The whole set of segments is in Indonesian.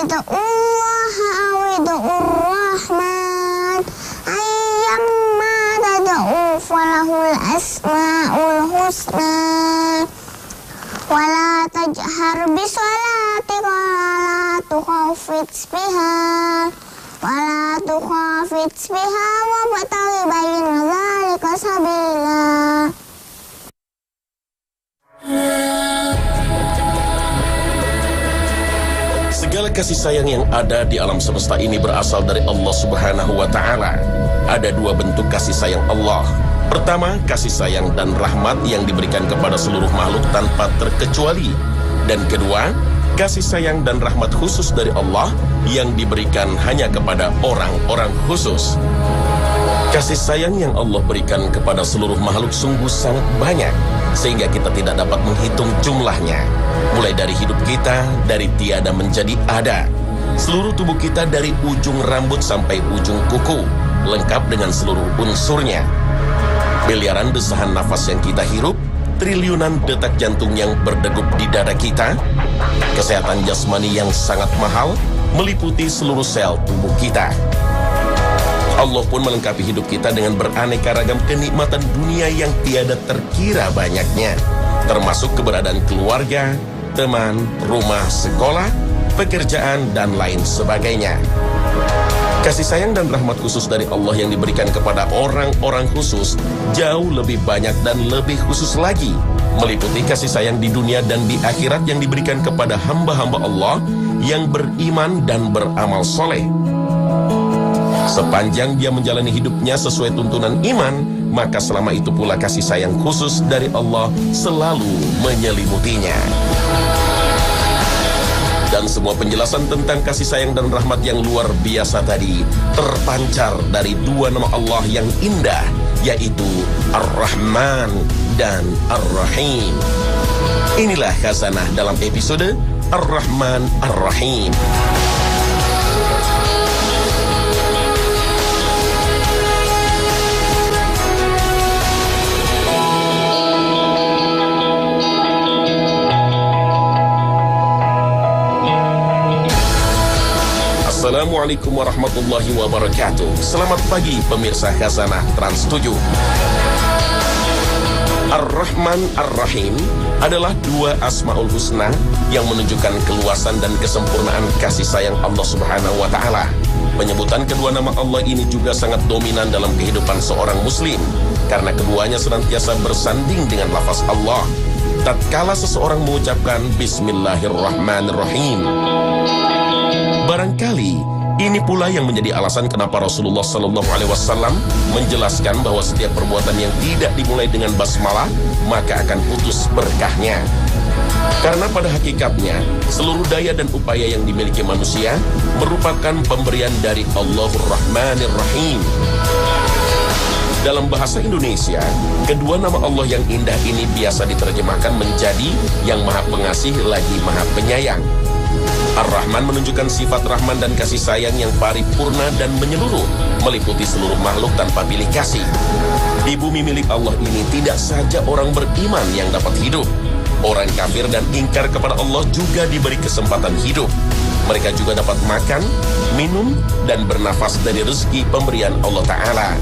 Allah awid'ur rahman ayyamma tad'u falahul asma'ul husna wala tajhar bisolatika wala tukhafit biha wa bataghi baina dzalika sabila. Segala kasih sayang yang ada di alam semesta ini berasal dari Allah Subhanahu wa Ta'ala. Ada dua bentuk kasih sayang Allah. Pertama, kasih sayang dan rahmat yang diberikan kepada seluruh makhluk tanpa terkecuali. Dan kedua, kasih sayang dan rahmat khusus dari Allah yang diberikan hanya kepada orang-orang khusus. Kasih sayang yang Allah berikan kepada seluruh makhluk sungguh sangat banyak, sehingga kita tidak dapat menghitung jumlahnya. Mulai dari hidup kita, dari tiada menjadi ada. Seluruh tubuh kita dari ujung rambut sampai ujung kuku, lengkap dengan seluruh unsurnya. Miliaran desahan nafas yang kita hirup, triliunan detak jantung yang berdegup di dada kita, kesehatan jasmani yang sangat mahal, meliputi seluruh sel tubuh kita. Allah pun melengkapi hidup kita dengan beraneka ragam kenikmatan dunia yang tiada terkira banyaknya, termasuk keberadaan keluarga, teman, rumah, sekolah, pekerjaan, dan lain sebagainya. Kasih sayang dan rahmat khusus dari Allah yang diberikan kepada orang-orang khusus jauh lebih banyak dan lebih khusus lagi, meliputi kasih sayang di dunia dan di akhirat yang diberikan kepada hamba-hamba Allah yang beriman dan beramal soleh. Sepanjang dia menjalani hidupnya sesuai tuntunan iman, maka selama itu pula kasih sayang khusus dari Allah selalu menyelimutinya. Dan semua penjelasan tentang kasih sayang dan rahmat yang luar biasa tadi terpancar dari dua nama Allah yang indah, yaitu Ar-Rahman dan Ar-Rahim. Inilah khazanah dalam episode Ar-Rahman Ar-Rahim. Assalamualaikum warahmatullahi wabarakatuh. Selamat pagi pemirsa Khazanah Trans 7. Ar-Rahman Ar-Rahim adalah dua asmaul husna yang menunjukkan keluasan dan kesempurnaan kasih sayang Allah Subhanahu wa Ta'ala. Penyebutan kedua nama Allah ini juga sangat dominan dalam kehidupan seorang muslim, karena keduanya senantiasa bersanding dengan lafaz Allah tatkala seseorang mengucapkan Bismillahirrahmanirrahim. Barangkali ini pula yang menjadi alasan kenapa Rasulullah SAW menjelaskan bahwa setiap perbuatan yang tidak dimulai dengan basmalah maka akan putus berkahnya. Karena pada hakikatnya seluruh daya dan upaya yang dimiliki manusia merupakan pemberian dari Allahur Rahmanir Rahim. Dalam bahasa Indonesia, kedua nama Allah yang indah ini biasa diterjemahkan menjadi yang Maha Pengasih lagi Maha Penyayang. Ar-Rahman menunjukkan sifat rahman dan kasih sayang yang paripurna dan menyeluruh, meliputi seluruh makhluk tanpa pilih kasih. Di bumi milik Allah ini tidak saja orang beriman yang dapat hidup. Orang kafir dan ingkar kepada Allah juga diberi kesempatan hidup. Mereka juga dapat makan, minum, dan bernafas dari rezeki pemberian Allah Ta'ala.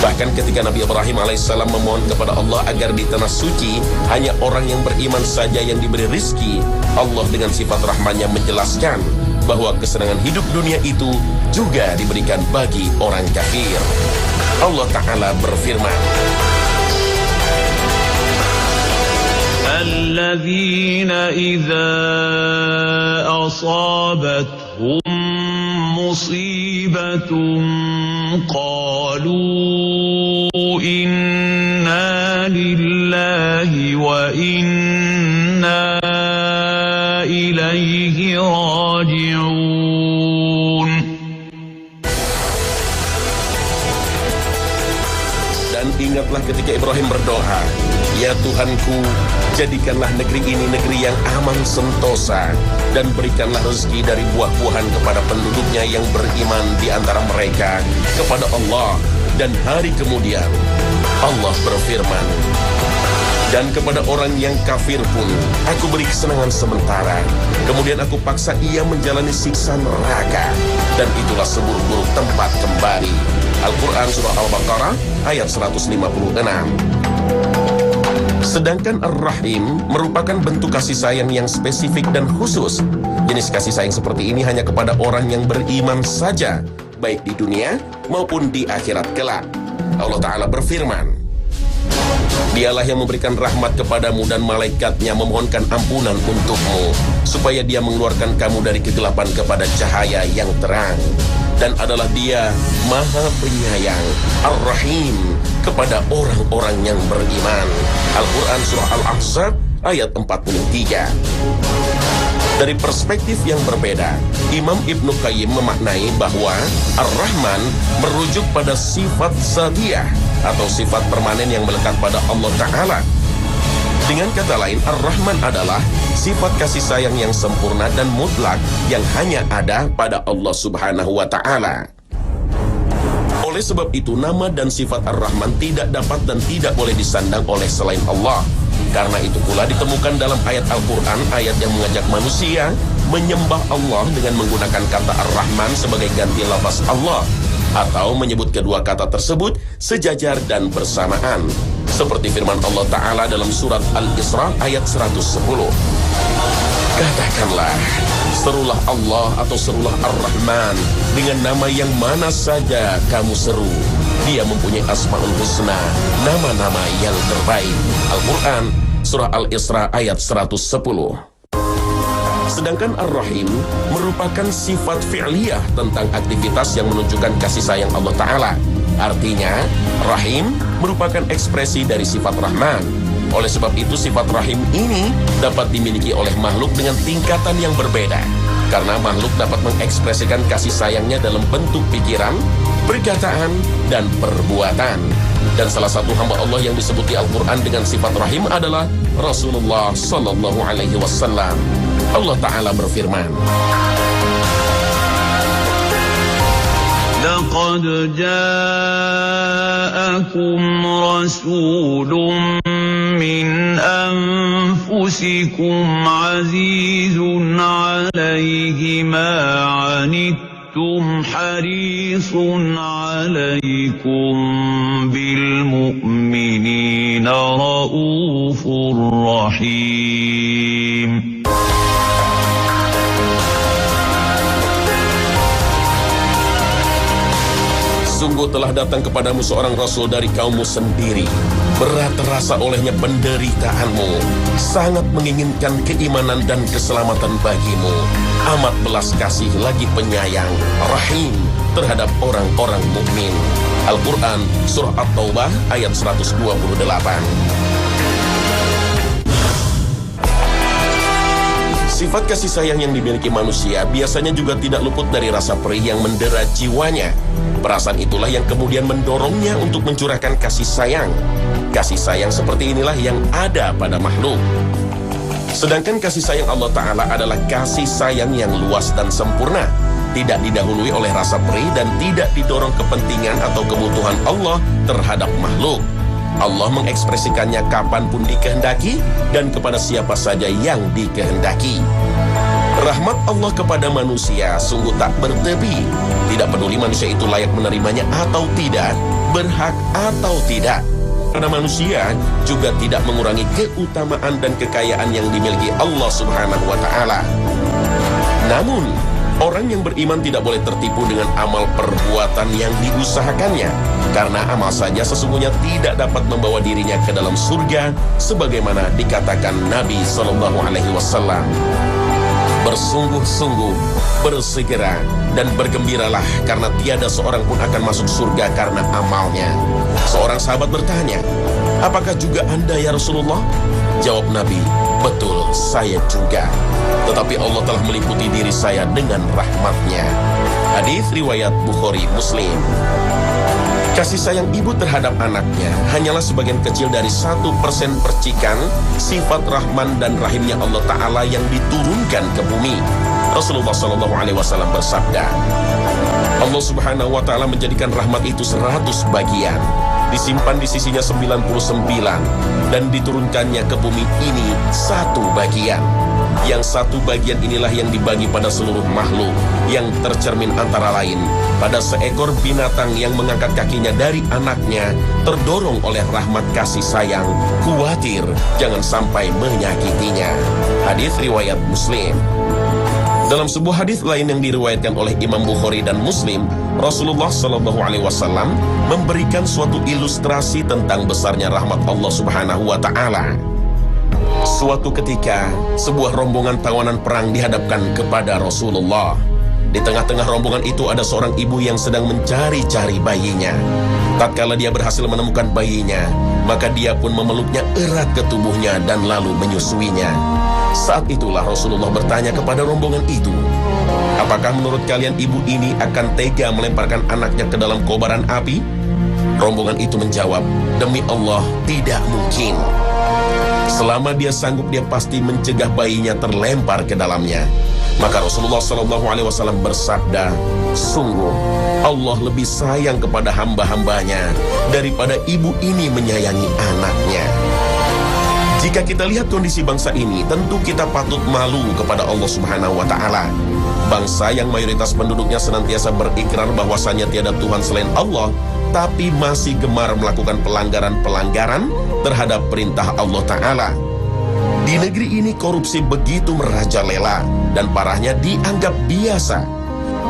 Bahkan ketika Nabi Ibrahim alaihissalam memohon kepada Allah agar di tanah suci hanya orang yang beriman saja yang diberi rizki, Allah dengan sifat rahmannya menjelaskan bahwa kesenangan hidup dunia itu juga diberikan bagi orang kafir. Allah Ta'ala berfirman, Alladzina idza asabatuhum musibatun qalu inna lillahi wa inna ilaihi raji'un. Dan ingatlah ketika Ibrahim berdoa, Ya Tuhanku, jadikanlah negeri ini negeri yang aman sentosa, dan berikanlah rezeki dari buah-buahan kepada penduduknya yang beriman di antara mereka kepada Allah. Dan hari kemudian Allah berfirman, Dan kepada orang yang kafir pun aku beri kesenangan sementara, kemudian aku paksa ia menjalani siksa neraka, dan itulah seburuk-buruk tempat kembali. Al-Quran Surah Al-Baqarah ayat 156. Sedangkan Ar-Rahim merupakan bentuk kasih sayang yang spesifik dan khusus. Jenis kasih sayang seperti ini hanya kepada orang yang beriman saja, baik di dunia maupun di akhirat kelak. Allah Ta'ala berfirman, Dialah yang memberikan rahmat kepadamu dan malaikatnya memohonkan ampunan untukmu, supaya dia mengeluarkan kamu dari kegelapan kepada cahaya yang terang. Dan adalah dia Maha Penyayang, Ar-Rahim, kepada orang-orang yang beriman. Al-Quran Surah Al-Ahzab ayat 43. Dari perspektif yang berbeda, Imam Ibnu Qayyim memaknai bahwa Ar-Rahman merujuk pada sifat zatiyah atau sifat permanen yang melekat pada Allah Ta'ala. Dengan kata lain, Ar-Rahman adalah sifat kasih sayang yang sempurna dan mutlak yang hanya ada pada Allah Subhanahu wa Ta'ala. Oleh sebab itu, nama dan sifat Ar-Rahman tidak dapat dan tidak boleh disandang oleh selain Allah. Karena itu pula ditemukan dalam ayat Al-Quran ayat yang mengajak manusia menyembah Allah dengan menggunakan kata Ar-Rahman sebagai ganti lafaz Allah, atau menyebut kedua kata tersebut sejajar dan bersamaan, seperti firman Allah Ta'ala dalam surat Al-Isra ayat 110. Katakanlah, serulah Allah atau serulah Ar-Rahman dengan nama yang mana saja kamu seru. Dia mempunyai Asmaul Husna, nama-nama yang terbaik. Al-Quran surah Al-Isra ayat 110. Sedangkan Ar-Rahim merupakan sifat fi'liyah tentang aktivitas yang menunjukkan kasih sayang Allah Ta'ala. Artinya, Rahim merupakan ekspresi dari sifat Rahman. Oleh sebab itu, sifat Rahim ini dapat dimiliki oleh makhluk dengan tingkatan yang berbeda. Karena makhluk dapat mengekspresikan kasih sayangnya dalam bentuk pikiran, perkataan, dan perbuatan. Dan salah satu hamba Allah yang disebut di Al-Quran dengan sifat Rahim adalah Rasulullah Sallallahu Alaihi Wasallam. Allah Ta'ala berfirman, لقد جاءكم رسول من أنفسكم عزيز عليه ما عنتم حريص عليكم بالمؤمنين رؤوف رحيم. Sungguh telah datang kepadamu seorang Rasul dari kaummu sendiri. Berat terasa olehnya penderitaanmu, sangat menginginkan keimanan dan keselamatan bagimu. Amat belas kasih lagi penyayang, Rahim terhadap orang-orang mukmin. Al-Quran Surah At-Taubah ayat 128. Sifat kasih sayang yang dimiliki manusia biasanya juga tidak luput dari rasa perih yang mendera jiwanya. Perasaan itulah yang kemudian mendorongnya untuk mencurahkan kasih sayang. Kasih sayang seperti inilah yang ada pada makhluk. Sedangkan kasih sayang Allah Ta'ala adalah kasih sayang yang luas dan sempurna, tidak didahului oleh rasa perih dan tidak didorong kepentingan atau kebutuhan Allah terhadap makhluk. Allah mengekspresikannya kapanpun dikehendaki dan kepada siapa saja yang dikehendaki. Rahmat Allah kepada manusia sungguh tak bertepi. Tidak peduli manusia itu layak menerimanya atau tidak, berhak atau tidak. Karena manusia juga tidak mengurangi keutamaan dan kekayaan yang dimiliki Allah Subhanahu wa Ta'ala. Namun, orang yang beriman tidak boleh tertipu dengan amal perbuatan yang diusahakannya, karena amal saja sesungguhnya tidak dapat membawa dirinya ke dalam surga, sebagaimana dikatakan Nabi Sallallahu Alaihi Wasallam. Bersungguh-sungguh, bersegera, dan bergembiralah karena tiada seorang pun akan masuk surga karena amalnya. Seorang sahabat bertanya, apakah juga Anda ya Rasulullah? Jawab Nabi, betul, saya juga. Tetapi Allah telah meliputi diri saya dengan rahmatnya. Hadis riwayat Bukhari Muslim. Kasih sayang ibu terhadap anaknya hanyalah sebagian kecil dari 1% percikan sifat Rahman dan Rahimnya Allah Ta'ala yang diturunkan ke bumi. Rasulullah SAW bersabda, Allah Subhanahu wa Ta'ala menjadikan rahmat itu 100 bagian. disimpan di sisinya 99, dan diturunkannya ke bumi ini satu bagian. Yang satu bagian inilah yang dibagi pada seluruh makhluk, yang tercermin antara lain pada seekor binatang yang mengangkat kakinya dari anaknya, terdorong oleh rahmat kasih sayang, khawatir jangan sampai menyakitinya. Hadis riwayat Muslim. Dalam sebuah hadis lain yang diriwayatkan oleh Imam Bukhari dan Muslim, Rasulullah SAW memberikan suatu ilustrasi tentang besarnya rahmat Allah Subhanahu wa Ta'ala. Suatu ketika, sebuah rombongan tawanan perang dihadapkan kepada Rasulullah. Di tengah-tengah rombongan itu ada seorang ibu yang sedang mencari-cari bayinya. Tatkala dia berhasil menemukan bayinya, maka dia pun memeluknya erat ke tubuhnya dan lalu menyusuinya. Saat itulah Rasulullah bertanya kepada rombongan itu, apakah menurut kalian ibu ini akan tega melemparkan anaknya ke dalam kobaran api? Rombongan itu menjawab, demi Allah, tidak mungkin. Selama dia sanggup, dia pasti mencegah bayinya terlempar ke dalamnya. Maka Rasulullah SAW bersabda, sungguh Allah lebih sayang kepada hamba-hambanya daripada ibu ini menyayangi anaknya. Jika kita lihat kondisi bangsa ini, tentu kita patut malu kepada Allah Subhanahu wa Ta'ala. Bangsa yang mayoritas penduduknya senantiasa berikrar bahwasanya tiada Tuhan selain Allah, tapi masih gemar melakukan pelanggaran-pelanggaran terhadap perintah Allah Ta'ala. Di negeri ini korupsi begitu merajalela dan parahnya dianggap biasa.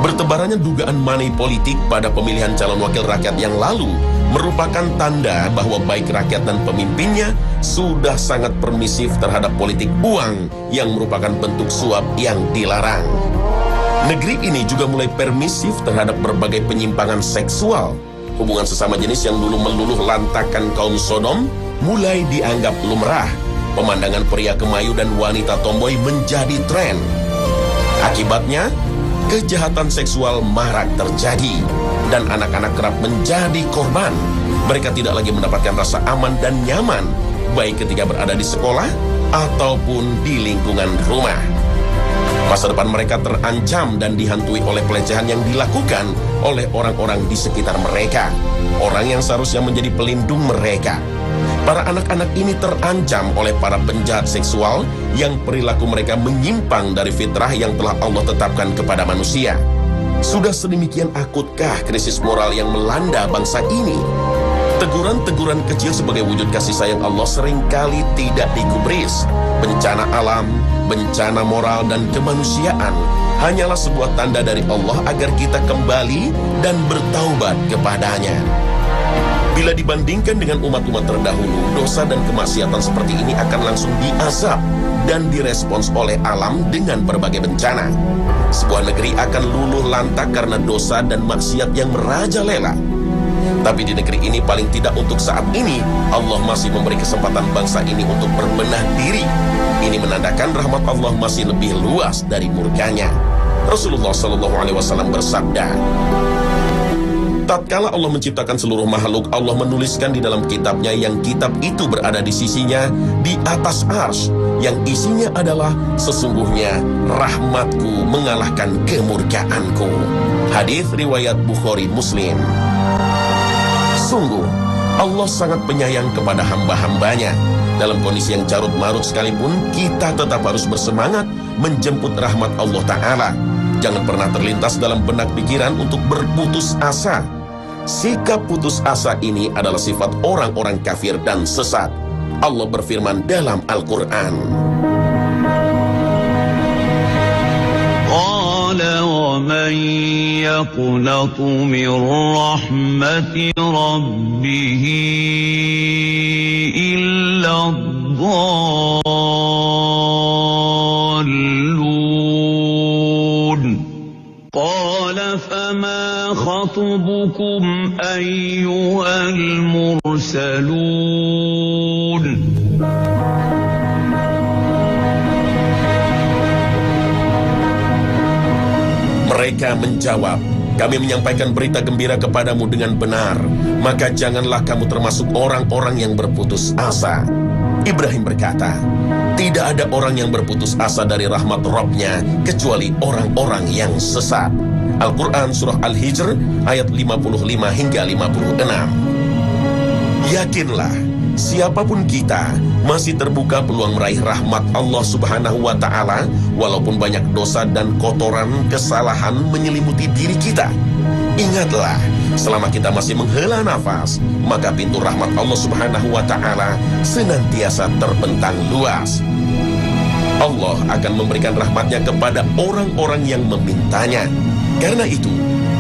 Bertebarannya dugaan money politik pada pemilihan calon wakil rakyat yang lalu merupakan tanda bahwa baik rakyat dan pemimpinnya sudah sangat permisif terhadap politik uang yang merupakan bentuk suap yang dilarang. Negeri ini juga mulai permisif terhadap berbagai penyimpangan seksual. Hubungan sesama jenis yang dulu meluluh lantakan kaum Sodom mulai dianggap lumrah. Pemandangan pria kemayu dan wanita tomboy menjadi tren. Akibatnya, kejahatan seksual marak terjadi dan anak-anak kerap menjadi korban. Mereka tidak lagi mendapatkan rasa aman dan nyaman, baik ketika berada di sekolah ataupun di lingkungan rumah. Masa depan mereka terancam dan dihantui oleh pelecehan yang dilakukan oleh orang-orang di sekitar mereka, orang yang seharusnya menjadi pelindung mereka. Para anak-anak ini terancam oleh para penjahat seksual yang perilaku mereka menyimpang dari fitrah yang telah Allah tetapkan kepada manusia. Sudah sedemikian akutkah krisis moral yang melanda bangsa ini? Teguran-teguran kecil sebagai wujud kasih sayang Allah seringkali tidak digubris. Bencana alam, bencana moral dan kemanusiaan hanyalah sebuah tanda dari Allah agar kita kembali dan bertaubat kepadanya. Bila dibandingkan dengan umat-umat terdahulu, dosa dan kemaksiatan seperti ini akan langsung diazab dan direspons oleh alam dengan berbagai bencana. Sebuah negeri akan luluh lantak karena dosa dan maksiat yang merajalela. Tapi di negeri ini paling tidak untuk saat ini, Allah masih memberi kesempatan bangsa ini untuk berbenah diri. Ini menandakan rahmat Allah masih lebih luas dari murkanya. Rasulullah SAW bersabda, tatkala Allah menciptakan seluruh makhluk, Allah menuliskan di dalam kitabnya yang kitab itu berada di sisinya di atas arsy, yang isinya adalah sesungguhnya rahmatku mengalahkan kemurkaanku. Hadis riwayat Bukhari Muslim. Sungguh Allah sangat penyayang kepada hamba-hambanya. Dalam kondisi yang carut-marut sekalipun, kita tetap harus bersemangat menjemput rahmat Allah Ta'ala. Jangan pernah terlintas dalam benak pikiran untuk berputus asa. Sikap putus asa ini adalah sifat orang-orang kafir dan sesat. Allah berfirman dalam Al-Quran, Qala wa man yaqnatu min rahmati rabbih illa dhallun. Qala fama khatubukum ayyuhal mursalun. Mereka menjawab, kami menyampaikan berita gembira kepadamu dengan benar, maka janganlah kamu termasuk orang-orang yang berputus asa. Ibrahim berkata, tidak ada orang yang berputus asa dari rahmat Rabb-nya kecuali orang-orang yang sesat. Al-Quran Surah Al-Hijr ayat 55 hingga 56. Yakinlah, siapapun kita masih terbuka peluang meraih rahmat Allah Subhanahu wa Ta'ala, walaupun banyak dosa dan kotoran kesalahan menyelimuti diri kita. Ingatlah, selama kita masih menghela nafas, maka pintu rahmat Allah Subhanahu wa Ta'ala senantiasa terbentang luas. Allah akan memberikan rahmatnya kepada orang-orang yang memintanya. Karena itu,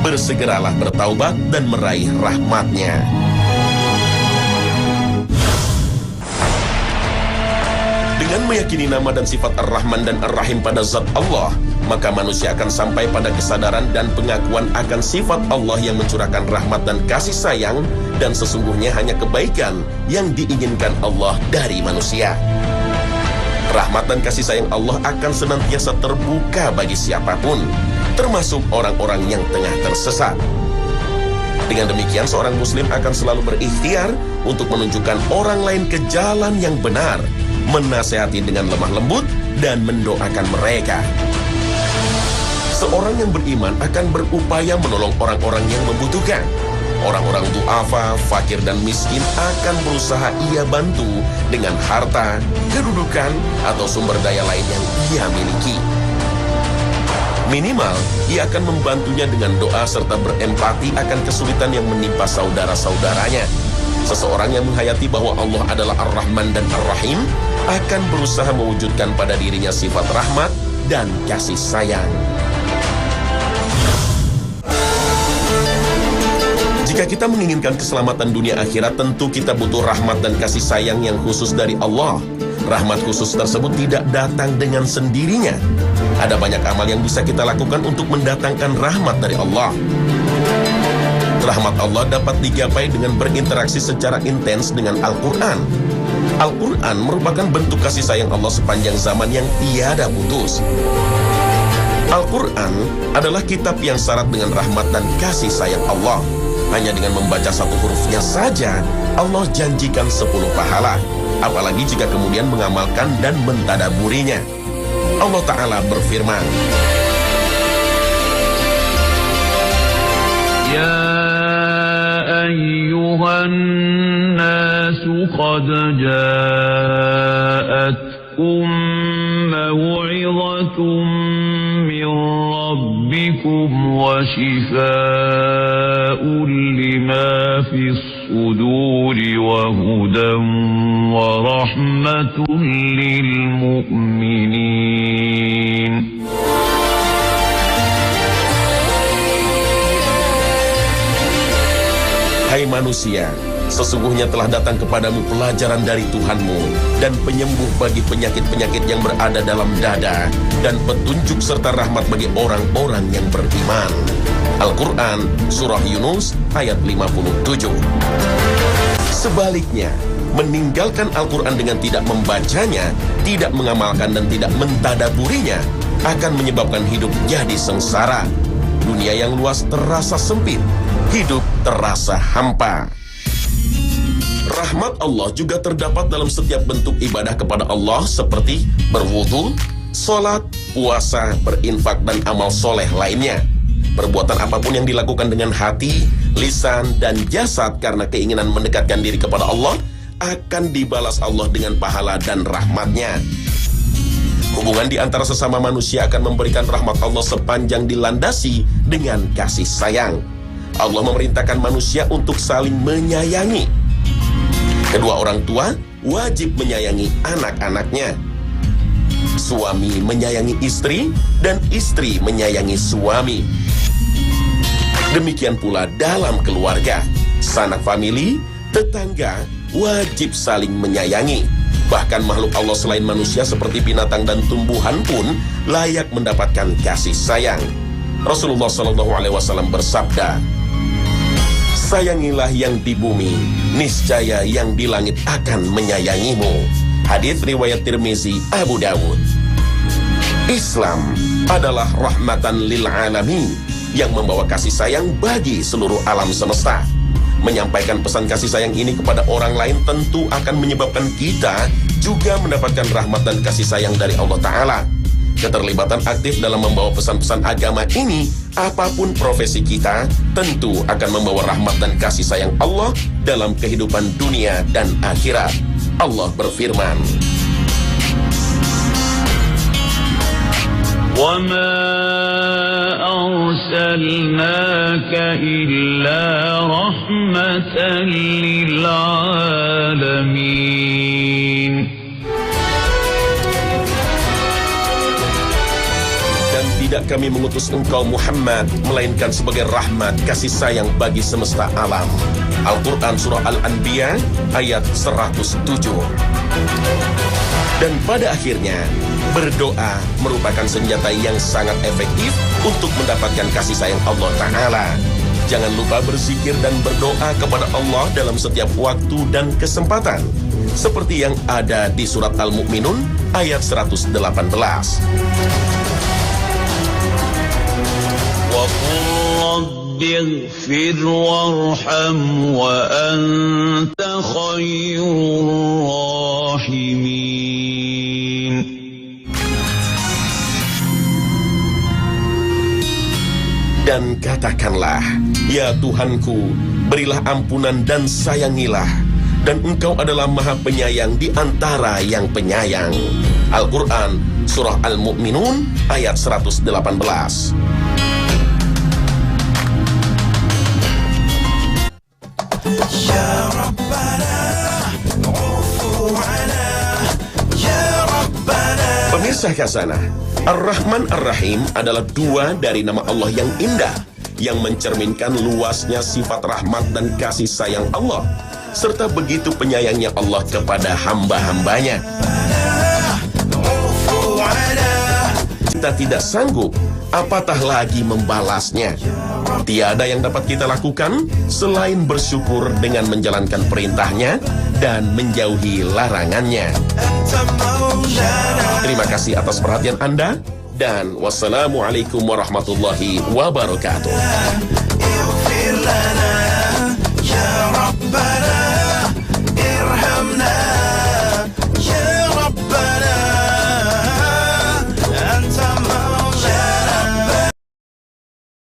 bersegeralah bertaubat dan meraih rahmatnya. Dengan meyakini nama dan sifat Ar-Rahman dan Ar-Rahim pada zat Allah, maka manusia akan sampai pada kesadaran dan pengakuan akan sifat Allah yang mencurahkan rahmat dan kasih sayang, dan sesungguhnya hanya kebaikan yang diinginkan Allah dari manusia. Rahmat dan kasih sayang Allah akan senantiasa terbuka bagi siapapun, termasuk orang-orang yang tengah tersesat. Dengan demikian, seorang muslim akan selalu berikhtiar untuk menunjukkan orang lain ke jalan yang benar, menasehati dengan lemah lembut, dan mendoakan mereka. Seorang yang beriman akan berupaya menolong orang-orang yang membutuhkan. Orang-orang du'afa, fakir, dan miskin akan berusaha ia bantu dengan harta, kedudukan, atau sumber daya lain yang ia miliki. Minimal, ia akan membantunya dengan doa serta berempati akan kesulitan yang menimpa saudara-saudaranya. Seseorang yang menghayati bahwa Allah adalah Ar-Rahman dan Ar-Rahim akan berusaha mewujudkan pada dirinya sifat rahmat dan kasih sayang. Jika kita menginginkan keselamatan dunia akhirat, tentu kita butuh rahmat dan kasih sayang yang khusus dari Allah. Rahmat khusus tersebut tidak datang dengan sendirinya. Ada banyak amal yang bisa kita lakukan untuk mendatangkan rahmat dari Allah. Rahmat Allah dapat digapai dengan berinteraksi secara intens dengan Al-Quran. Al-Quran merupakan bentuk kasih sayang Allah sepanjang zaman yang tiada putus. Al-Quran adalah kitab yang syarat dengan rahmat dan kasih sayang Allah. Hanya dengan membaca satu hurufnya saja, Allah janjikan 10 pahala. Apalagi jika kemudian mengamalkan dan mentadaburinya. Allah Ta'ala berfirman, Ya ayyuhan nasu qad ja'atkum maw'izatun min rabbikum wa shifaa'un lima fis suduri wa hudan wa rahmatun lil mu'minin. Hai manusia, sesungguhnya telah datang kepadamu pelajaran dari Tuhanmu dan penyembuh bagi penyakit-penyakit yang berada dalam dada dan petunjuk serta rahmat bagi orang-orang yang beriman. Al-Quran, Surah Yunus, ayat 57. Sebaliknya, meninggalkan Al-Quran dengan tidak membacanya, tidak mengamalkan dan tidak mentadaburinya akan menyebabkan hidup jadi sengsara. Dunia yang luas terasa sempit, hidup terasa hampa. Rahmat Allah juga terdapat dalam setiap bentuk ibadah kepada Allah seperti berwudu, sholat, puasa, berinfak, dan amal soleh lainnya. Perbuatan apapun yang dilakukan dengan hati, lisan, dan jasad karena keinginan mendekatkan diri kepada Allah akan dibalas Allah dengan pahala dan rahmatnya. Hubungan di antara sesama manusia akan memberikan rahmat Allah sepanjang dilandasi dengan kasih sayang. Allah memerintahkan manusia untuk saling menyayangi. Kedua orang tua wajib menyayangi anak-anaknya. Suami menyayangi istri dan istri menyayangi suami. Demikian pula dalam keluarga, sanak famili, tetangga wajib saling menyayangi. Bahkan makhluk Allah selain manusia seperti binatang dan tumbuhan pun layak mendapatkan kasih sayang. Rasulullah SAW bersabda, sayangilah yang di bumi, niscaya yang di langit akan menyayangimu. Hadits riwayat Tirmizi, Abu Dawud. Islam adalah rahmatan lil alamin yang membawa kasih sayang bagi seluruh alam semesta. Menyampaikan pesan kasih sayang ini kepada orang lain tentu akan menyebabkan kita juga mendapatkan rahmat dan kasih sayang dari Allah Ta'ala. Keterlibatan aktif dalam membawa pesan-pesan agama ini, apapun profesi kita, tentu akan membawa rahmat dan kasih sayang Allah dalam kehidupan dunia dan akhirat. Allah berfirman, وَمَا أَرْسَلْنَاكَ إِلَّا رَحْمَةً لِلْعَالَمِينَ. Dan tidak kami mengutus engkau Muhammad melainkan sebagai rahmat kasih sayang bagi semesta alam. Al-Quran Surah Al-Anbiya ayat 107. Dan pada akhirnya, berdoa merupakan senjata yang sangat efektif untuk mendapatkan kasih sayang Allah Ta'ala. Jangan lupa berzikir dan berdoa kepada Allah dalam setiap waktu dan kesempatan, seperti yang ada di surat Al-Mu'minun ayat 118. رب اغفر وارحم وأنت خير الراحمين. Dan katakanlah, ya Tuhanku, berilah ampunan dan sayangilah, dan Engkau adalah Maha Penyayang di antara yang penyayang. Al-Quran Surah Al-Mu'minun ayat 118. Pemirsa Khazanah, Ar-Rahman Ar-Rahim adalah dua dari nama Allah yang indah, yang mencerminkan luasnya sifat rahmat dan kasih sayang Allah, serta begitu penyayangnya Allah kepada hamba-hambanya. Kita tidak sanggup, apatah lagi membalasnya. Tiada yang dapat kita lakukan selain bersyukur dengan menjalankan perintahnya dan menjauhi larangannya. Terima kasih atas perhatian Anda, dan wassalamualaikum warahmatullahi wabarakatuh.